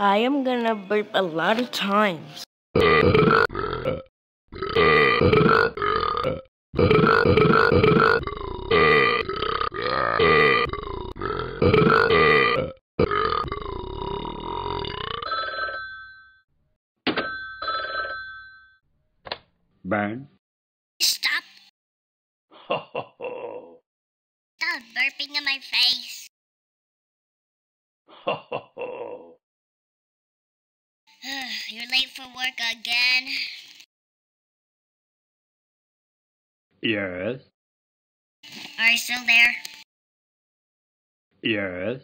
I am gonna burp a lot of times. Bang. Stop! Ho ho ho. Stop burping in my face. Ho ho ho. You're late for work again. Yes. Are you still there? Yes.